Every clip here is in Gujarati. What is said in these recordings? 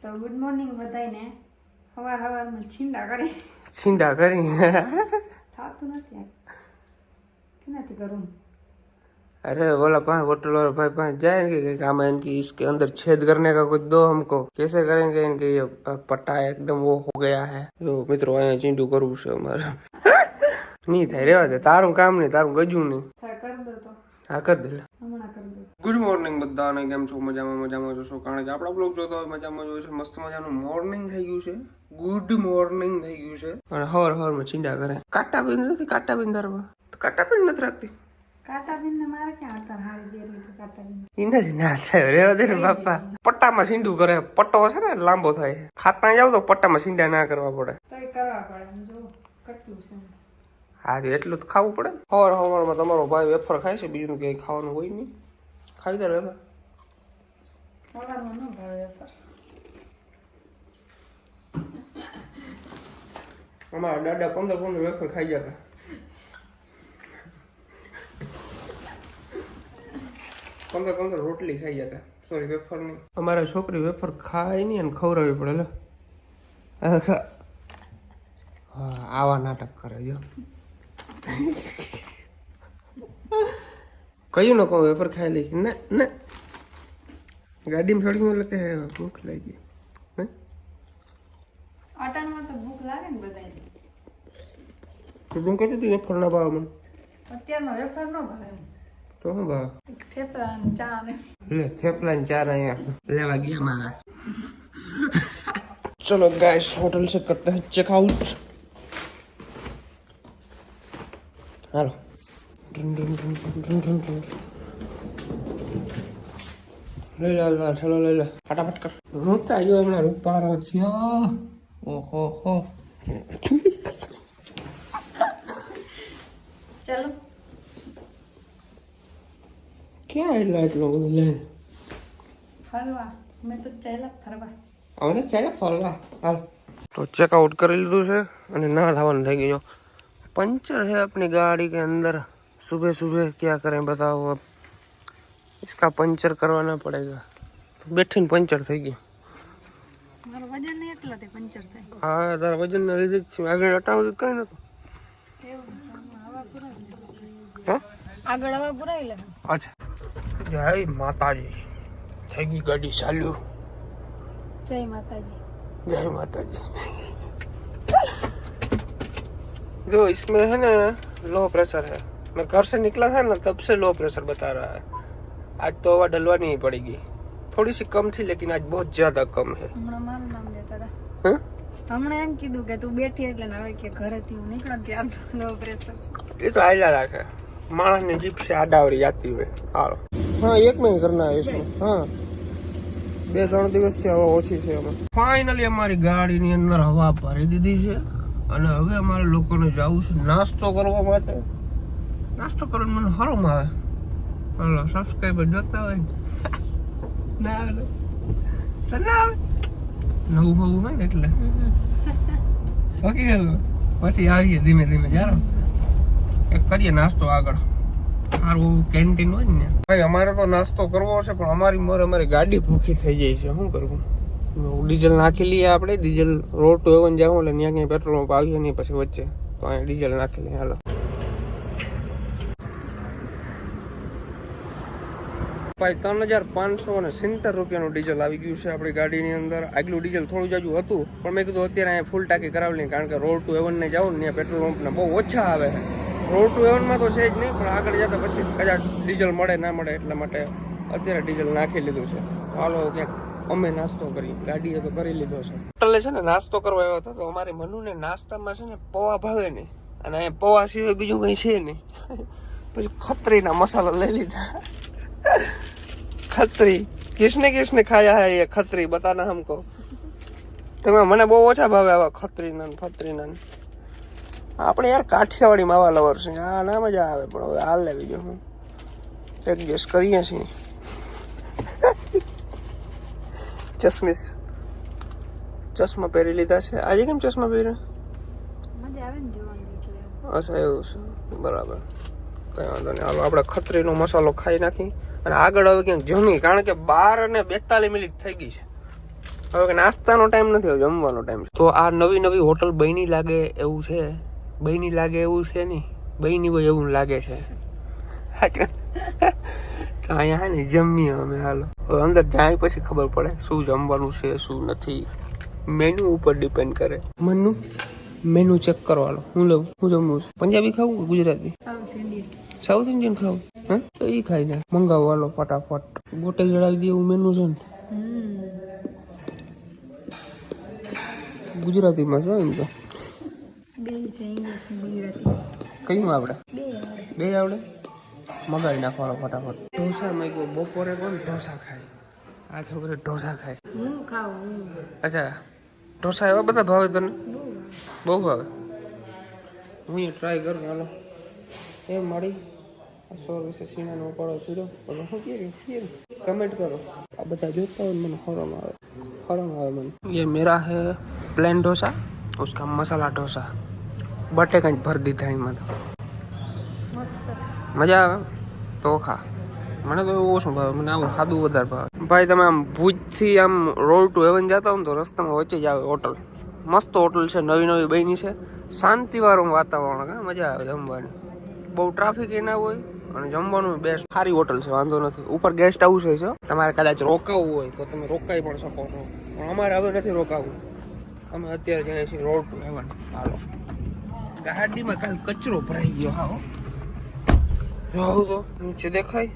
તો ગુડ મોર્નિંગ બધાને. સવારમાં છીંડા કરી થાતું નથી કેનાથી કરું. अरे बोला पाँच होटल और भाई पाँच जाएंगे काम है इनकी इसके अंदर छेद करने का कुछ दो हमको कैसे करेंगे इनके ये पट्टा एकदम वो हो गया है जो मित्रों आया चींटू करू से हमारे नहीं था रेवा दे तारू काम नहीं तारू गजू नहीं कर दो तो हाँ कर दे હમણાં કરી દો. ગુડ મોર્નિંગ બધાને કેમ છો મજામાં જોશો કારણ કે આપણા બ્લોગ જોતા હોય મજામાં જોયું છે મસ્ત મજાનું મોર્નિંગ થઈ ગયું છે ગુડ મોર્નિંગ થઈ ગયું છે અને હવારમાં ચીંડા કરે કાટા બિંદ નથી કાટા બિંદારમાં કાટા બિંદ નથી રાખતી કાંટા બીન ને મારે ક્યાં હતા હાડી બેરી તો કાંટા બીન ઇન્દા ના થાય રેવા દે ને બાપા પટ્ટામાં સીંડું કરે પટ્ટો છે ને લાંબો થાય ખાતા જાવ તો પટ્ટામાં સીંડા ના કરવા પડે તોય કરવા પડે એમ જો કેટલું છે. હા એટલું તો ખાવું પડે હવારમાં તમારો ભાઈ વેફર ખાય છે બીજું કઈ ખાવાનું હોય નહીં ખાવી દે વેફર સવારમાં ન ભાવે વેફર. અમારા દાદા 15 વેફર ખાઈ જતા 15 રોટલી ખાઈ જતા સોરી વેફર નહીં અમારા છોકરી વેફર ખાય નહીં અને ખવડાવવી પડે લે હા આવા નાટક કરે જો કયું ન કહું વેફર ખાઈ લઈ ના ના ગાડીમાં ચડી એટલે કે ભૂખ લાગી અટાણમાં તો ભૂખ લાગે ને બધાને. તું કહેતી હતી વેફર ના ભાવ મને અત્યારમાં વેફર ન ભાવે એમ. તો શું ભાવ થેપલા ને ચા ને લે થેપલા ને ચાર અહીંયા લેવા ગયા મારા चलो गाइस होटल से करते हैं चेकआउट हेलो ले ला चलो ले ला फटाफट कर रोता जो हमने रूपा रहा था ओहो हो ચાલો क्या है लाइट लोग ले ફરવા. મેં તો ચાલ્યા ફરવા. હવે ચાલે ફરવા હાલ તો चेकआउट કરી લીધું છે અને ના થવાનું થઈ ગયું पंचर है अपनी गाड़ी के अंदर सुबह सुबह क्या करें बताओ अब इसका पंचर करवाना पड़ेगा तो बैठी ने पंचर થઈ ગયું મારું વજન નહીં એટલા તે પંચર થાય. હા તારા વજન ના લીધે જ આગળ હટાવું કઈ નતું એવું હવા પુરાઈ લે. હા આગળ હવા પુરાઈ લે. અચ્છા જય માતાજી થઈ ગઈ ગાડી ચાલ્યું જય માતાજી. जय माता जी जो इसमें है ना लो प्रेशर है मैं घर से निकला था ना तब से लो प्रेशर बता रहा है आज तो हवा डलवानी ही पड़ेगी थोड़ी सी कम थी लेकिन आज बहुत ज्यादा कम है હમણાં મારું નામ લેતા હતા. हाँ? હમણાં એમ કીધું કે તું બેઠી એટલે ને હવે કે ઘરેથી હું નીકળું ત્યાર લો પ્રેશર છે. ये तो आयला रखा है माणस ने जीप से आडावरी जाती हुए हालो हाँ एक में ही करना है इसमें हाँ 2-3 દિવસથી હવા ઓછી છે અમે ફાઇનલી અમારી ગાડીની અંદર હવા ભરી દીધી છે અને હવે અમારે લોકોને જવું છે નાસ્તો કરવા માટે નાસ્તો કરવાનું મને હરમ આવે હાલો સબસ્ક્રાઈબર જોતા હોય ના આવે તો ના આવે નવું નવું હોય ને એટલે બાકી ગયું પછી આવીએ ધીમે ધીમે જારો એક કરીએ નાસ્તો આગળ સારું કેન્ટીન હોય ને ભાઈ અમારે તો નાસ્તો કરવો છે પણ અમારી ગાડી ભૂખી થઈ જાય છે શું કરવું ડીઝલ નાખી લઈએ આપણે ડીઝલ રોડ ટુ એવન જાવ એટલે ત્યાં ક્યાંય પેટ્રોલ પંપ આવીએ નહીં પછી વચ્ચે તો અહીંયા ડીઝલ નાખી લઈએ હાલો ભાઈ 3570 રૂપિયાનું ડીઝલ આવી ગયું છે આપણી ગાડીની અંદર આગલું ડીઝલ થોડું જાજુ હતું પણ મેં કીધું અત્યારે અહીંયા ફૂલ ટાંકી કરાવી લઈએ કારણ કે રોડ ટુ એવન ને જાવ ને ત્યાં પેટ્રોલ પંપના બહુ ઓછા આવે રોડ ટુ એવનમાં તો છે જ નહીં પણ આગળ જતા પછી કદાચ ડીઝલ મળે ના મળે એટલા માટે અત્યારે ડીઝલ નાખી લીધું છે હાલો ક્યાંક અમે નાસ્તો કરીએ ગાડીએ તો કરી લીધો છે હોટલે છે ને નાસ્તો કરવા આવ્યો હતો તો અમારી મનુને નાસ્તામાં છે ને પૌવા ભાવે નહીં અને અહીંયા પૌવા સિવાય બીજું કંઈ છે નહીં પછી ખત્રીના મસાલો લઈ લીધા खत्री किसने खाया है ये खत्री बताना हमको તમે મને બહુ ઓછા ભાવે આવા ખત્રી નાન ફત્રી નાન આપણે યાર કાઠિયાવાડી માવા લવર છે આ ના મજા આવે પણ હવે હાલ લેવી જો હું એડજસ્ટ કરીએ છીએ ચશ્મા પહેરી લીધા છે આજે કેમ ચશ્મા પહેર્યા મજા આવે ને જોવાની એટલે. અચ્છા એવું છે બરાબર કઈ વાંધો નહીં હાલો આપણે ખત્રીનો મસાલો ખાઈ નાખી અને આગળ હવે ક્યાંક જમી કારણ કે 12:42 મિનિટ થઈ ગઈ છે હવે નાસ્તાનો ટાઈમ નથી, હવે જમવાનો ટાઈમ છે. તો આ નવી નવી હોટલ બની લાગે એવું છે, બની લાગે એવું છે નહીં, બની હોય એવું લાગે છે. તો અહીંયા હે ને જમીએ અમે. હાલો હવે અંદર જાય પછી ખબર પડે શું જમવાનું છે શું નથી. મેનુ ઉપર ડિપેન્ડ કરે. મેનુ ચેક કરો. હાલો હું લઉં, હું જમવું છે? પંજાબી ખાવું કે ગુજરાતી? સાઉથ ઇન્ડિયન ખાવું? હા તો એ ખાઈને મંગાવો. હાલો ફટાફટ બોટલ જડાવી દે એવું મેનુ છે ને. ગુજરાતીમાં છે એમ તો. બે છે, ઇંગ્લિશ ને ગુજરાતી. કયું આવડે? બે આવડે? મગાવી નાખવાનો ફટાફટ. ઢોસા માંગ્યો. બપોરે કોણ ઢોસા ખાય? આ છોકરી ઢોસા ખાય. હું ખાવું. અચ્છા ઢોસા એવા બધા ભાવે તને? બહુ ભાવે. હું એ ટ્રાય કરું. હાલો એમ મળી 100 વિશે સીણાનો ઉપાડો સીડો તમે શું કહે કમેન્ટ કરો. આ બધા જોતા હોય મને હરમ આવે મને. ये मेरा है प्लेन डोसा, उसका मसाला डोसा. बटेका જ ભર દીધા એમાં. તો મસ્ત. મજા આવે તો ખા. મને તો એવું ઓછું ભાવે, મને આવું સાદું વધારે ભાવે. ભાઈ તમે આમ ભુજથી આમ રોડ ટુ હેવન જતા હો ને તો રસ્તામાં વચ્ચે જ આવે હોટલ. મસ્ત હોટલ છે, નવી નવી બની છે. શાંતિવાળું વાતાવરણ, હા મજા આવે જમવાની. બહુ ટ્રાફિક એ ના હોય અને જમવાનું બેસ્ટ. સારી હોટલ છે, વાંધો નથી. ઉપર ગેસ્ટ હાઉસ છે. તમારે કદાચ રોકાવું હોય તો તમે રોકાઈ પણ શકો છો, પણ અમારે હવે નથી રોકાવું. અમે અત્યારે જઈએ છીએ રોડ ટુ હેવન. હાલો ગાડીમાં કાલ કચરો ભરાઈ ગયો. હા રહું તો નીચે દેખાય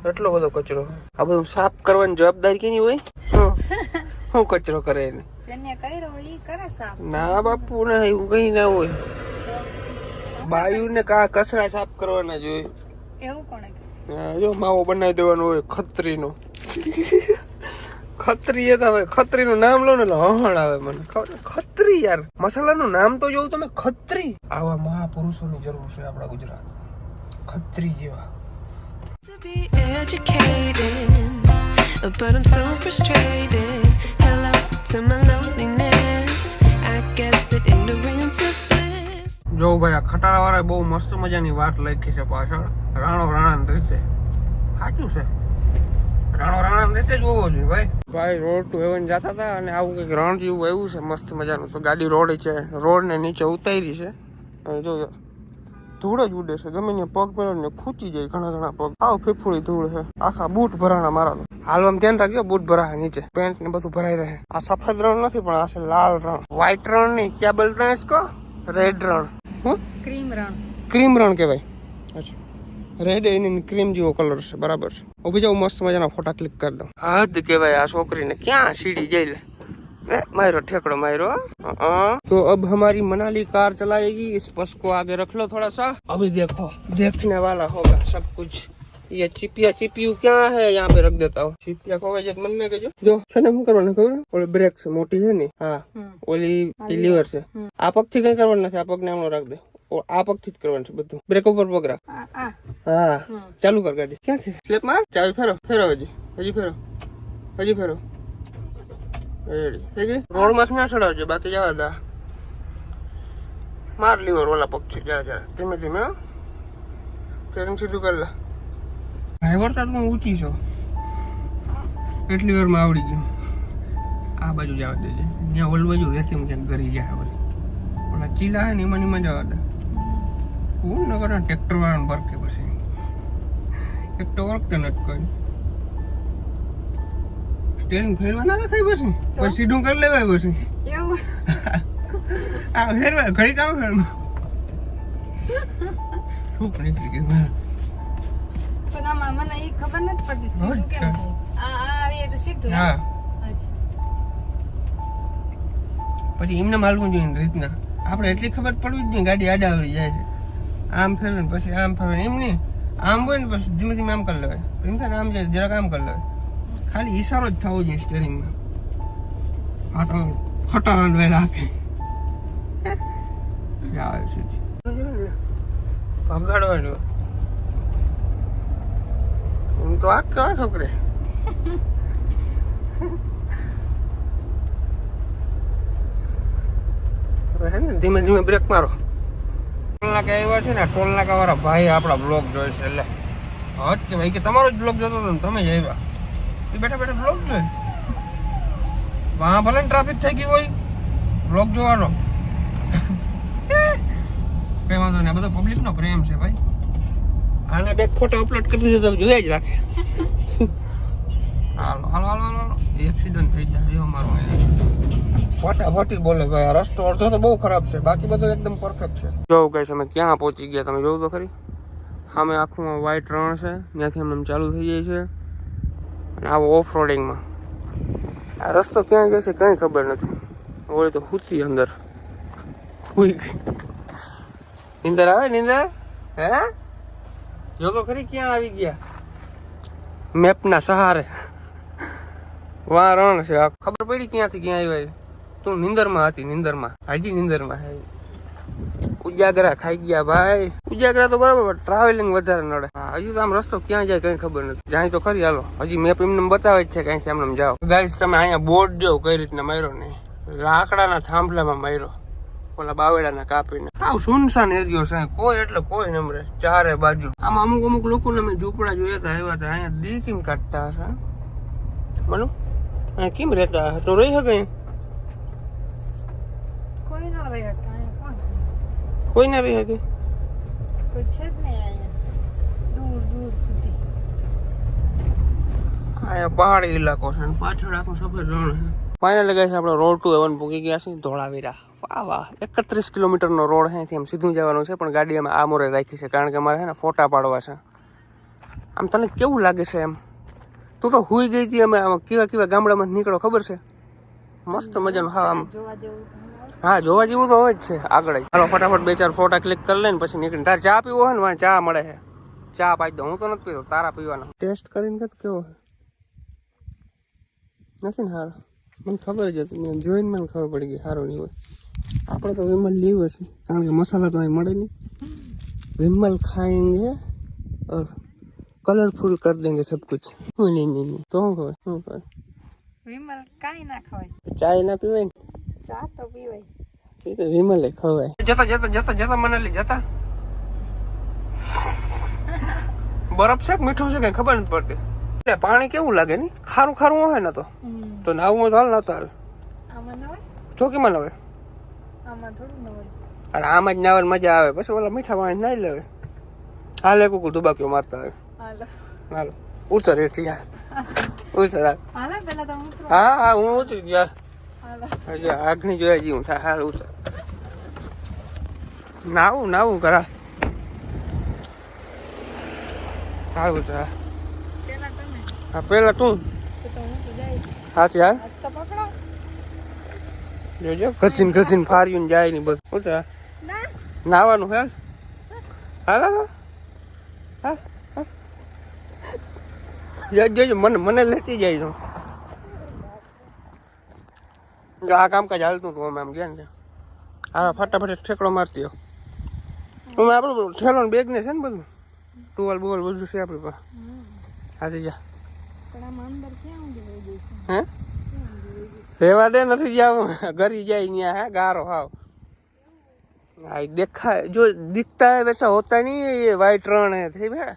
એટલો બધો કચરો. આ બધું સાફ કરવાની જવાબદારી કેની હોય? હું કચરો કરે એને જેને કર્યો ઈ કરે સાફ. ના બાપુ ના એવું કઈ ના હોય. બાયુને કા કચરા સાફ કરવાના જ હોય. એવું કોણે કીધું? હા જો માવો બનાવી દેવાનો હોય ખત્રીનો. ખત્રી એ તો હવે ખત્રીનું નામ લો ને એટલે હહણ આવે મને. ખત્રી યાર, મસાલાનું નામ તો જોઉં તમે. ખત્રી. આવા મહાપુરુષોની જરૂર છે આપણા ગુજરાત. ખત્રી જેવા. To be educated, but I'm so frustrated. Hello to my loneliness. I guess that ignorance is bliss. જો ભાઈ આ ખટારા વાળા બહુ મસ્ત મજાની વાત લખી છે પાછળ. રાણો રાણા રીતે સાચું છે. રાણો રાણા રીતે જ હોવો જોઈએ ભાઈ. ભાઈ રોડ ટુ હેવન જતા હતા અને આવું કંઈક રણ જેવું આવ્યું છે મસ્ત મજાનું. તો ગાડી રોડ છે, રોડ ને નીચે ઉતારી છે અને જો ધૂળ જ ઉડે છે. ગમે ને પગ મેળો ને ખૂચી જાય ઘણા પગ. આવ ફેફુડી ધૂળ છે. આખા બૂટ ભરાણા મારા તો. હાલવામાં ધ્યાન રાખજો, બૂટ ભરાય નીચે. પેન્ટ ને બધું ભરાઈ રહે. આ સફેદ રણ નથી પણ આ છે લાલ રણ. વ્હાઈટ રણ નહીં, ક્યાં બોલતા હે इसको? રેડ રણ. હું ક્રીમ રણ કહેવાય. અચ્છા રેડ એની ક્રીમ જેવો કલર છે, બરાબર છે. ઉભી જાઉં મસ્ત મજાના ફોટા ક્લિક કરી દઉં. હદ કહેવાય આ છોકરીને. ક્યાં સીડી જઈ લે मारो ठेकड़ो मारो। तो अब हमारी मनाली कार चलाएगी। इस बस को आगे रख लो थोड़ा सा। अभी देखो देखने वाला होगा सब कुछ। ये चिपिया क्या है यहाँ पे रख देता हूँ। चिपिया को मन में जो छने શું કરવાનું ખબર? ઓલી બ્રેક છે મોટી છે ને, હા ઓલી લીવર છે. આ પગથી કઈ કરવાનું નથી, આ પગને આમનો રાખ દે. આ પગથી જ કરવાનું છે બધું. બ્રેક ઉપર પગ રાખ. હા ચાલુ કર ગાડી. ક્યાંથી સ્લેપ માર, ચાવી ફેરો ફેરો, હજી ફેરો, હજી ફેરો. રેડી થઈ ગઈ. રોડ માં ના ચડાવજો, બાકી જવા દા. માર લીવર ઓલા પગ છે, જરા જરા ધીમે ધીમે. સ્ટીયરિંગ સીધું કરી લે. ડ્રાઈવર તો તું ઊંચી છો, એટલી વારમાં આવડી ગયું. આ બાજુ જવા દેજે, જ્યાં ઓલ બાજુ રેતી ક્યાંક ઘરી જાય. ઓલા ચીલા હે ને એમાં જવા દે. હું ન કરે ટ્રેક્ટર વાળાને ભરકે પછી ટ્રેક્ટર વર્ક નથી કોઈ. સ્ટીયરિંગ ફેરવા ના થાય પછી સીધું કરી લેવાય પછી. આ ફેરવાય ઘડી કામ ફેરવા શું નીકળી ગયું. પણ આમાં મને એ ખબર નથી પડતી સીધું કેમ થાય. આ એ સીધું. હા અચ્છા. પછી એમને માલવું જોઈએ રીતના. આપણે એટલી ખબર પડવી જ નહીં, ગાડી આડા આવડી જાય છે. આમ ફેરવે ને પછી આમ ફેરવે, એમ નહીં આમ હોય ને પછી ધીમે ધીમે આમ કરી લેવાય. એમ થાય આમ જાય જરાક આમ કરી લેવાય. ખાલી ઈશારો જ થવો જોઈએ સ્ટીયરિંગમાં. આ તો ખટારા વે રાખે ભગાડવાનું. હું તો આ કેવા છોકરે હે ને ધીમે ધીમે બ્રેક મારો. ટોલ નાકા આવ્યા છે ને, ટોલ નાકા વાળા ભાઈ આપણા બ્લોગ જોઈ છે એટલે હજ કે ભાઈ કે તમારો જ બ્લોગ જોતો હતો ને તમે જ આવ્યા. એ બેઠા બેઠા બ્લોગ જોઈ वहां भले ट्राफिक થઈ ગઈ હોય બ્લોક જોવાનો કઈ વાંધો નહીં, આ બધો પબ્લિક નો પ્રેમ છે ભાઈ. આને બે ફોટો અપલોડ કરી દીધો તો જોઈ જ રાખે. હાલો હાલો હાલો હાલો, એક્સિડન્ટ થઈ ગયા જો મારું. ફટાફટી બોલે ભાઈ, આ રસ્તો અડધો તો બહુ ખરાબ છે, બાકી બધું એકદમ પરફેક્ટ છે. જો ગાઈસ અમે ક્યાં પહોંચી ગયા તમે જોવું તો ખરી. સામે આખું વ્હાઈટ રણ છે, ત્યાંથી અમને ચાલુ થઈ જાય છે. અને આવો ઓફ રોડિંગમાં આ રસ્તો ક્યાં ગયો છે કંઈ ખબર નથી. ઓળે તો હુતી અંદર હુઈ ગઈ. નીંદર આવે નીંદર? હે જો તો ખરી ક્યાં આવી ગયા મેપના સહારે. વાં રણ છે, આ ખબર પડી ક્યાંથી ક્યાં આવ્યા. તું નીંદરમાં હતી, નીંદરમાં હજી નીંદરમાં હે. ઉજાગરા ખાઈ ગયા ભાઈ. ઉજાગરા તો બરાબર, ટ્રાવેલિંગ વધારે નડે. હજી તો આમ રસ્તો ક્યાં જાય કઈ ખબર નથી. જાય તો ખરી હાલો, હજી મેપ એમને બતાવે જ છે ક્યાંથી આમ જાઓ. ગાઈસ તમે અહીંયા બોર્ડ જો કઈ રીતના માર્યો ને, લાકડાના થાંભલામાં માર્યો, ઓલા બાવેડાના કાપીને. આવ સુનસાન એરિયો છે, કોઈ એટલે કોઈ નમરે ચારે બાજુ. આમાં અમુક અમુક લોકોને મેં ઝૂંપડા જોયા હતા, આવ્યા હતા. અહીંયા દી કેમ કાઢતા હશે બોલો, અહીંયા કેમ રહેતા તો રહી શકે? કોઈ ના રહે કોણ, કોઈ ના રહી શકે, કોઈ છે જ નહીં અહીંયા દૂર દૂર સુધી. અહીંયા પહાડી ઇલાકો છે અને પાછળ આખું સફેદ રણ છે. ફાઇનલી ગાઈસ આપણે રોડ ટુ હેવન પૂકી ગયા છે, ધોળાવીરા. વાહ વાહ, 31 કિલોમીટરનો રોડ છે, અહીંથી આમ સીધું જવાનું છે. પણ ગાડી અમે આ મોરે રાખી છે કારણ કે અમારે છે ને ફોટા પાડવા છે. આમ તને કેવું લાગે છે એમ? તું તો હુઈ ગઈ હતી. અમે કેવા કેવા ગામડામાં નીકળો ખબર છે, મસ્ત મજાનું. હા આમ જોવા જેવું. હા જોવા જેવું તો હોય જ છે આગળ જ. હાલો ફટાફટ 2-4 ફોટા ક્લિક કરી લઈને પછી નીકળી. તારે ચા પીવો હોય ને વાં ચા મળે છે, ચા પાઈ દો. હું તો નથી પીતો, તારા પીવાનો. ટેસ્ટ કરીને કે કેવો નથી ને સારો? મને ખબર જ હતી, જોઈને મને ખબર પડી ગઈ સારું નહીં હોય. આપણે તો વિમલ લીવ હશે કારણ કે મસાલા તો અહીં મળે નહીં. વિમલ ખાएंगे और कलरफुल कर देंगे सब कुछ. નહીં નહીં નહીં તો શું ખબર શું ખબર? વિમલ કાઈ ના ખવાય, ચાય ના પીવાય ને, ચા તો પીવાય. એ તો વિમલે ખવાય. જતા જતા જતા જતા મનાલી જતા બરફ છે કે મીઠું છે કઈ ખબર નથી પડતી. પાણી કેવું લાગે ને, ખારું ખારું હોય ને તો નાવું હોય તો હાલ નતો આવે. આમાં ના હોય, ચોકીમાં ના હોય. આમાં થોડું ન હોય. અરે આમાં જ નાવાની મજા આવે, પછી ઓલા મીઠા પાણી નાઈ લેવે. હાલે કુકુ ધુબાકીઓ મારતા આવે. હાલો હાલો ઉતર એટલી યાર, ઉતર હાલ. હાલો પેલા તો ઉતરો. હા હા હું ઉતરી ગયા. હાલો હજી આગની જોયા જીવું થાય. હાલ ઉતર. નાવું નાવું કરા. હાલ ઉતર. પેલા તમે હા પેલા તું. તો હું તો જાય. હાથી હાલ. હાથ તો પકડો. જોજો ગજીન ગજીન ફાર્યું જાય ની બધું. ઉતર ના નાવાનું હાલ. હાલ હાલ હાલ. જોજો મને મને લેતી જાય તો. જો આ કામકાજ હાલતું હતું અમે આમ ગયા ને. હા ફટાફટ ઠેકડો મારતી હો. અમે આપણું ઠેલો બેગ ને છે ને બધું, ટુવાલ બુવાલ બધું છે આપણી પાસે. હાથી જા. પણ આમાં અંદર ક્યાં ઊંધી વહી ગઈ છે? હે રેવા દે, નથી જાવું. ઘરી જાય ત્યાં હે ગારો હાવ. હા देखा जो दिखता है वैसा होता नहीं है. ये वाइट रण है ઠીક है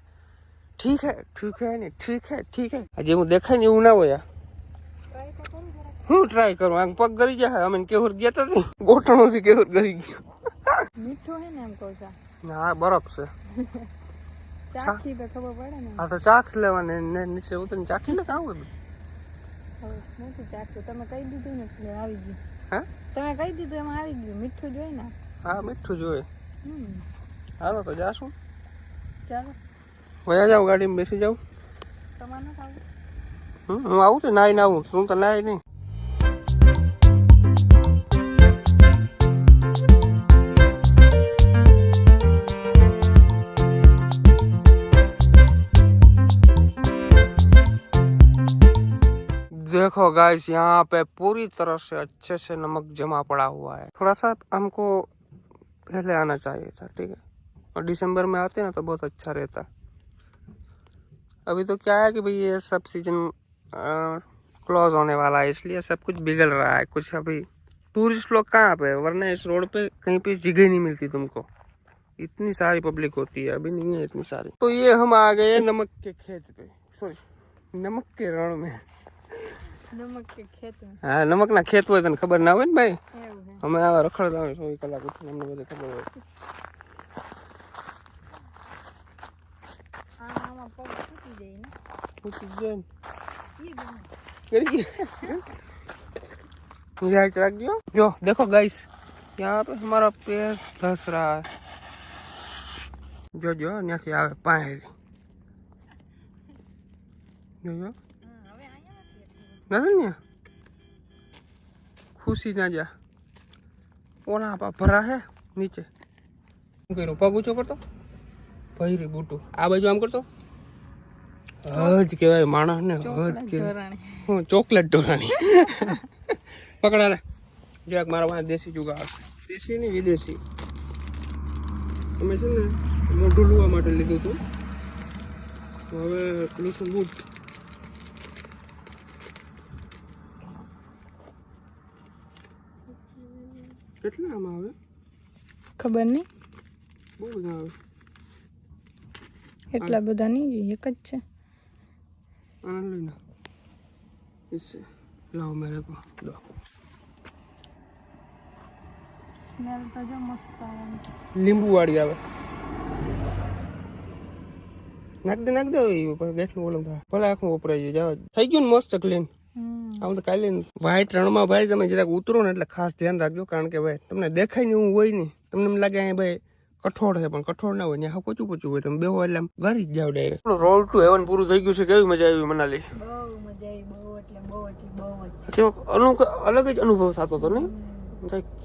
ઠીક है ઠીક है ને ઠીક है ઠીક है. આજે હું દેખાય ને એવું ના હોય. ટ્રાય તો કરું જરા. હું ટ્રાય કરું? આમ પગ ગરી જાય. અમે કેવું ગયા તા ગોઠણોથી કેવું ગરી ગયો. મીઠું હે ને એમ કહું છું. હા બરફ છે. ચાખી તો ખબર પડે ને. હા તો ચાખ લેવાને ને નીચે ઉતરીને ચાખી લે. કામ હોય હવે નથી ચાખતું. તમે કહી દીધું ને એટલે આવી ગયું. હા તમે કહી દીધું એમાં આવી ગયું. મીઠું જોઈ ને. હા મીઠું જોઈએ. હાલો તો જાશું. ચાલો વયા જાઉં, ગાડીમાં બેસી જાઉં. તમારે નથી આવતું. હું આવું તો નાઈ આવું. હું તો નાય નહીં. देखो गाइस यहाँ पे पूरी तरह से अच्छे से नमक जमा पड़ा हुआ है. थोड़ा सा हमको पहले आना चाहिए था, ठीक है. और दिसंबर में आते ना तो बहुत अच्छा रहता. अभी तो क्या है कि भाई ये सब सीजन क्लोज होने वाला है, इसलिए सब कुछ बिगड़ रहा है. कुछ अभी टूरिस्ट लोग कहाँ पे, वरना इस रोड पे कहीं पे जगह नहीं मिलती तुमको. इतनी सारी पब्लिक होती है, अभी नहीं है इतनी सारी. तो ये हम आ गए नमक के खेत पे, सॉरी नमक के रण में. નમક કે ખેતું હા નમકના ખેત હોય તને ખબર ના હોય ને ભાઈ. એવું છે. અમે આવા રખડતા હોય 24 કલાક ઉઠીને અમને બધી ખબર હોય. આમાં પગ તૂટી જાય ને ઉઠી જાય ને. ઈ ગમે. કરી याद रखियो जो देखो गाइस यहाँ पे हमारा पैर धस रहा है जो यहाँ से आवे पानी जो હવે અહીંયા નથી नहीं नहीं खुशी ना जा ओला आपा भरा है नीचे करो पग ऊंचो करतो भैरी बूटू आ बाजू आम करतो हज केवाय माणस ने हज के हूँ चॉकलेट ढोराणी पकड़ा ले जो एक मारा वहाँ देसी जुगाड़ देसी नहीं विदेशी અમે છે ને મોઢું લૂવા માટે લીધું હતું તો હવે લૂસું બૂટ કેટલા આમાં આવે ખબર નહીં બહુ બધા આવે એટલા બધા નહીં જોઈએ એક જ છે આના લઈને इससे लाओ मेरे को दो સ્મેલ તો જો મસ્ત આવે લીંબુ વાળી આવે નાખ દે પછી બેઠું બોલું ભલે આખું વપરાઈ જાય થઈ ગયું ને મસ્ત ક્લીન આવું તો કાલે વ્હાઈટ રણમાં ભાઈ તમે જરાક ઉતરો ને એટલે ખાસ ધ્યાન રાખજો કારણ કે ભાઈ તમને દેખાય ને એવું હોય નહીં તમને એમ લાગે અહીંયા ભાઈ કઠોળ છે પણ કઠોળ ના હોય ત્યાં પોચું હોય તમે બેહો એટલે આમ વારી જ જાવ ડાયરેક્ટ રોડ ટુ હેવન પૂરું થઈ ગયું છે કેવી મજા આવી મનાલી બહુ મજા આવી બહુ એટલે બહુ જ અલગ જ અનુભવ થતો હતો ને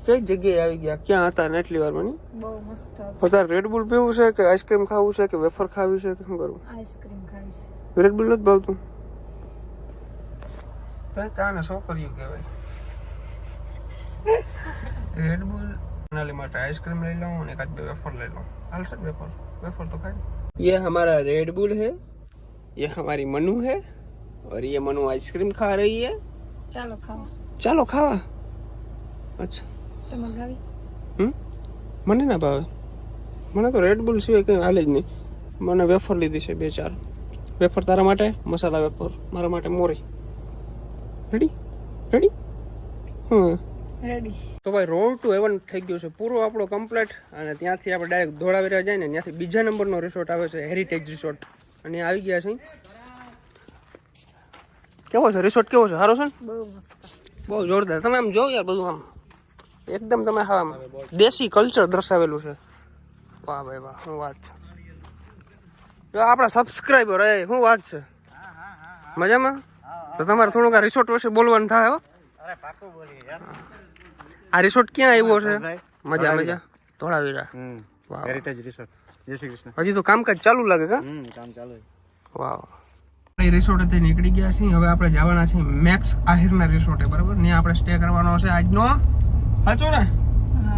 કઈ જગ્યાએ આવી ગયા ક્યાં હતા ને એટલી વાર મને બહુ મસ્ત વધારે રેડબુલ પીવું છે કે આઈસ્ક્રીમ ખાવું છે કે વેફર ખાવી છે કે શું કરવું આઈસ્ક્રીમ ખાવીશ રેડબુલ નથી ભાવતું તાને છોકરીઓ કહેવાય રેડબુલ मनाली માટે आइसक्रीम ले लो और एक आध वेफर ले लो हाल सर वेफर तो खाए ये हमारा रेड बुल है ये हमारी मनु है और ये मनु आइसक्रीम खा रही है ચાલો ખાવા चलो खावा अच्छा તમારે ખાવી મને ના ભાવે મને તો રેડ બુલ સિવાય કંઈ હાલે જ નહીં મને વેફર લીધી છે 2-4 વેફર તારા માટે મસાલા વેફર મારા માટે મોરી રેડી રેડી તો ભાઈ રોડ ટુ હેવન થઈ ગયો છે પૂરો આપણો કમ્પ્લીટ અને ત્યાંથી આપણે ડાયરેક્ટ ધોળાવીરા જાય ને ત્યાંથી બીજા નંબરનો રિસોર્ટ આવે છે હેરિટેજ રિસોર્ટ અને આવી ગયા છે કેવો છે રિસોર્ટ કેવો છે સારો છે ને બહુ મસ્ત બહુ જોરદાર તમે આમ જોવો યાર બધું આમ એકદમ તમે આમ દેશી કલ્ચર દર્શાવેલું છે વાહ ભાઈ વાહ શું વાત છે જો આપણા સબસ્ક્રાઈબર એ શું વાત છે મજામાં તો તમારે થોડુંક આ રિસોર્ટ વિશે બોલવાનું થાય હો આ રિસોર્ટ ક્યાં આવ્યો છે મજા ધોળાવીરા વાહ હેરિટેજ રિસોર્ટ જય શ્રી કૃષ્ણ હજી તો કામકાજ ચાલુ લાગે કા કામ ચાલુ વાહ આપણે રિસોર્ટ થી નીકળી ગયા છીએ હવે આપણે જવાના છીએ મેક્સ આહિરના રિસોર્ટે બરાબર ત્યાં આપણે સ્ટે કરવાનો છે આજનો સાચો ને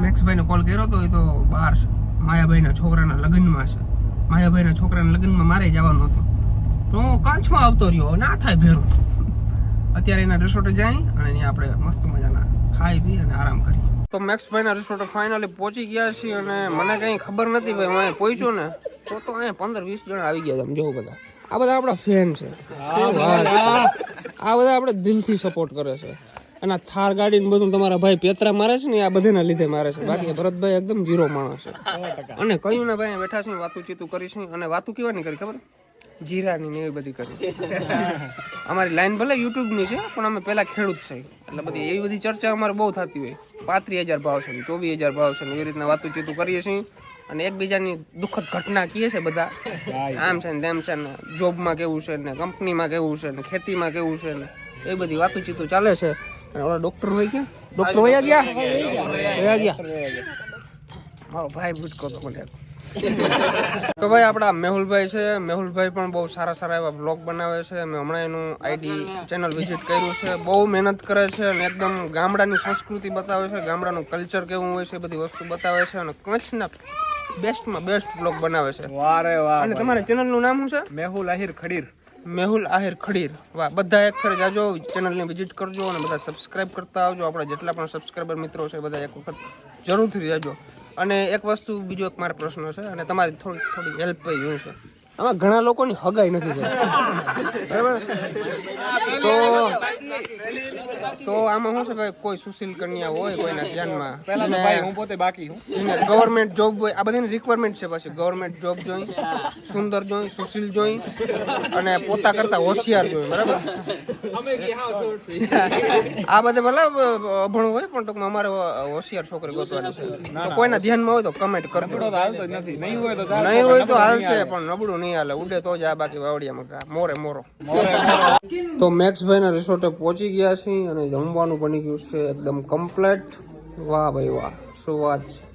મેક્સભાઈને કોલ કર્યો તો એ તો બહાર છે માયાભાઈના છોકરાના લગ્નમાં છે માયાભાઈના છોકરાના લગ્નમાં મારે જવાનું હતું તો હું કચ્છમાં આવતો રહ્યો ના થાય ભેરું અત્યારે એના રિસોર્ટે જઈ અને ત્યાં આપણે મસ્ત મજાના ખાઈ પી અને આરામ કરીએ તો મેક્સભાઈના રિસોર્ટે ફાઇનલી પહોંચી ગયા છીએ અને મને કંઈ ખબર નથી ભાઈ હું અહીંયા પહોંચ્યો ને તો અહીંયા 15-20 જણા આવી ગયા તમે જોવો બધા આ બધા આપણા ફેન છે આ બધા આપણે દિલથી સપોર્ટ કરે છે અને થાર ગાડી ને બધું તમારા ભાઈ પેતરા મારે છે ને આ બધાના લીધે મારે છે બાકી ભરતભાઈ એકદમ ઝીરો માણસ છે અને કયું ને ભાઈ બેઠા છે વાતું ચીતું કરીશું અને વાતું કેવાની કરી ખબર જીરાની ને એવી બધી કરી અમારી લાઈન ભલે યુટ્યુબની છે પણ અમે પહેલા ખેડૂત છે એટલે બધી એવી બધી ચર્ચા અમારે બહુ થતી હોય 35,000 ભાવ છે 24,000 ભાવ છે એવી રીતના વાતું ચીતું કરીએ છીએ અને એકબીજાની દુઃખદ ઘટના કહીએ છે બધા આમ છે ને તેમ છે ને જોબમાં કેવું છે ને કંપનીમાં કેવું છે ને ખેતીમાં કેવું છે ને એ બધી વાતું ચીતું ચાલે છે અને ઓલા ડોક્ટર હોય ગયા ડોક્ટર વયા ગયા મારો ભાઈ ભૂટકો તો મને તો ભાઈ આપણા મેહુલભાઈ છે મેહુલભાઈ પણ બહુ સારા એવા બ્લોગ બનાવે છે મેં હમણાં એનું આઈડી ચેનલ વિઝિટ કર્યું છે બહુ મહેનત કરે છે અને એકદમ ગામડાની સંસ્કૃતિ બતાવે છે ગામડાનું કલ્ચર કેવું હોય છે બધી વસ્તુ બતાવે છે અને કચ્છના બેસ્ટમાં બેસ્ટ બ્લોગ બનાવે છે અને તમારા ચેનલનું નામ શું છે મેહુલ આહિર ખડીર વાહ બધા એક ફેર જાજો ચેનલને વિઝિટ કરજો અને બધા સબસ્ક્રાઇબ કરતા આવજો આપણા જેટલા પણ સબસ્ક્રાઇબર મિત્રો છે બધા એક વખત જરૂરથી જાજો અને એક વસ્તુ બીજો એક મારો પ્રશ્ન છે અને તમારી થોડી હેલ્પ જોઈએ છે આમાં ઘણા લોકોની હગાઈ નથી થતી. બરાબર? તો આમાં શું છે ભાઈ, કોઈ સુશીલ કન્યા હોય કોઈના ધ્યાનમાં, હું પોતે બાકી હું. જેને ગવર્મેન્ટ જોબ હોય, આ બધાની રિક્વાયરમેન્ટ છે. પછી ગવર્મેન્ટ જોબ જોઈ, સુંદર જોઈ, સુશીલ જોઈ અને પોતા કરતા હોશિયાર જોઈ. બરાબર? આ બધે ભલે અભણ હોય પણ ટૂંકમાં અમારે હોશિયાર છોકરી ગોતવાની છે. તો કોઈના ધ્યાનમાં હોય તો કમેન્ટ કરજો. નહીં હોય તો હાલશે, પણ નબળું નહીં હાલે. ઉડે તો જ આ, બાકી વાવડિયામાં મોરે મોરો. તો મેક્સભાઈના રિસોર્ટે પહોંચી ગયા છીએ અને જમવાનું બની ગયું છે એકદમ કમ્પ્લેટ. વાહ ભાઈ વાહ, શું વાત છે.